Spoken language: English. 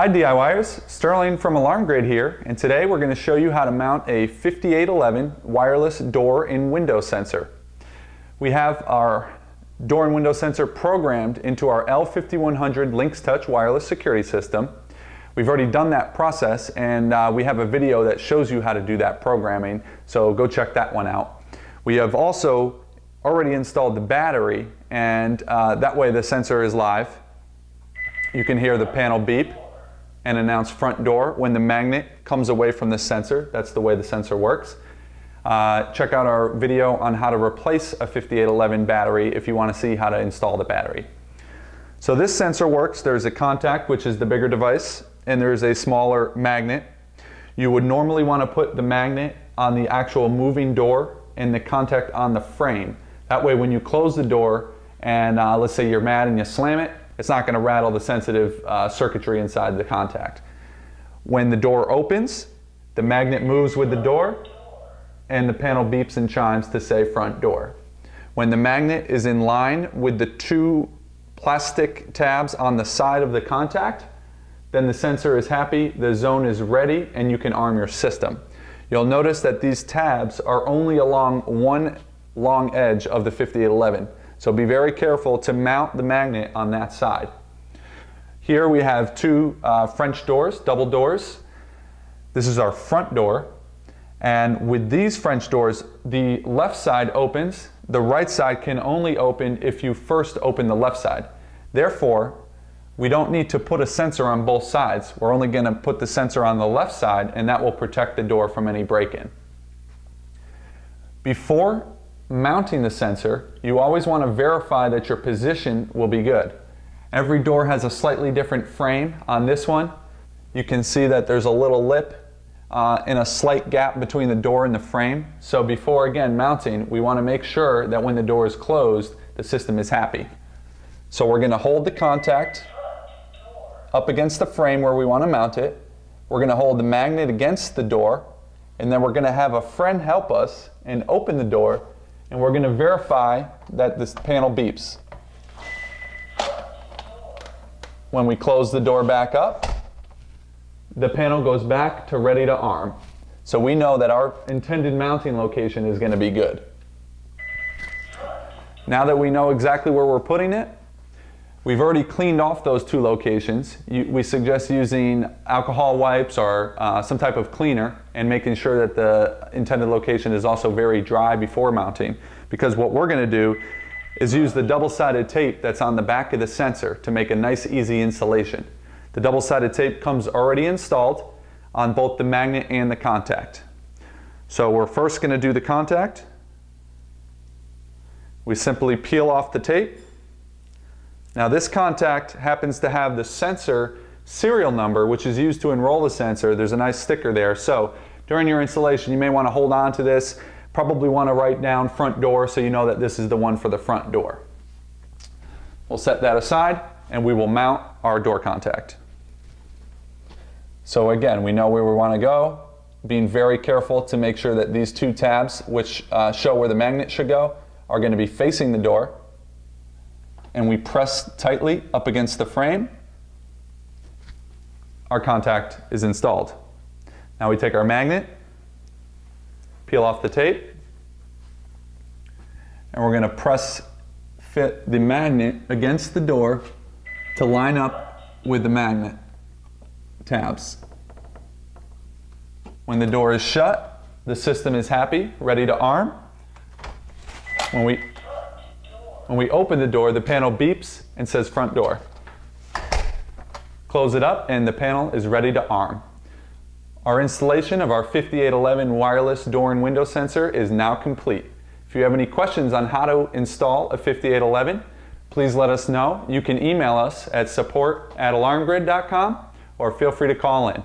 Hi DIYers, Sterling from Alarm Grid here, and today we're going to show you how to mount a 5811 wireless door and window sensor. We have our door and window sensor programmed into our L5100 LYNX Touch wireless security system. We've already done that process, and we have a video that shows you how to do that programming, so go check that one out. We have also already installed the battery, and that way the sensor is live. You can hear the panel beep and announce front door when the magnet comes away from the sensor. That's the way the sensor works. Check out our video on how to replace a 5811 battery if you want to see how to install the battery. So this sensor works. There's a contact, which is the bigger device, and there's a smaller magnet. You would normally want to put the magnet on the actual moving door and the contact on the frame. That way when you close the door and let's say you're mad and you slam it, it's not going to rattle the sensitive circuitry inside the contact. When the door opens, the magnet moves with the door and the panel beeps and chimes to say front door. When the magnet is in line with the two plastic tabs on the side of the contact, then the sensor is happy, the zone is ready, and you can arm your system. You'll notice that these tabs are only along one long edge of the 5811. So be very careful to mount the magnet on that side. Here we have two French doors, double doors. This is our front door. And with these French doors, the left side opens. The right side can only open if you first open the left side. Therefore, we don't need to put a sensor on both sides. We're only going to put the sensor on the left side, and that will protect the door from any break-in. Before mounting the sensor, you always want to verify that your position will be good. Every door has a slightly different frame. On this one, you can see that there's a little lip and a slight gap between the door and the frame. So before, again, mounting, we want to make sure that when the door is closed, the system is happy. So we're going to hold the contact up against the frame where we want to mount it. We're going to hold the magnet against the door, and then we're going to have a friend help us and open the door, and we're going to verify that this panel beeps. When we close the door back up, the panel goes back to ready to arm. So we know that our intended mounting location is going to be good. Now that we know exactly where we're putting it, we've already cleaned off those two locations. We suggest using alcohol wipes or some type of cleaner and making sure that the intended location is also very dry before mounting, because what we're going to do is use the double-sided tape that's on the back of the sensor to make a nice easy installation. The double-sided tape comes already installed on both the magnet and the contact. So we're first going to do the contact. We simply peel off the tape. Now this contact happens to have the sensor serial number, which is used to enroll the sensor. There's a nice sticker there. So during your installation, you may want to hold on to this. Probably want to write down front door so you know that this is the one for the front door. We'll set that aside and we will mount our door contact. So again, we know where we want to go, being very careful to make sure that these two tabs, which show where the magnet should go, are going to be facing the door. And we press tightly up against the frame. Our contact is installed. Now we take our magnet, peel off the tape, and we're going to fit the magnet against the door to line up with the magnet tabs. When the door is shut, the system is happy, ready to arm. When we open the door, the panel beeps and says front door. Close it up and the panel is ready to arm. Our installation of our 5811 wireless door and window sensor is now complete. If you have any questions on how to install a 5811, please let us know. You can email us at support@alarmgrid.com or feel free to call in.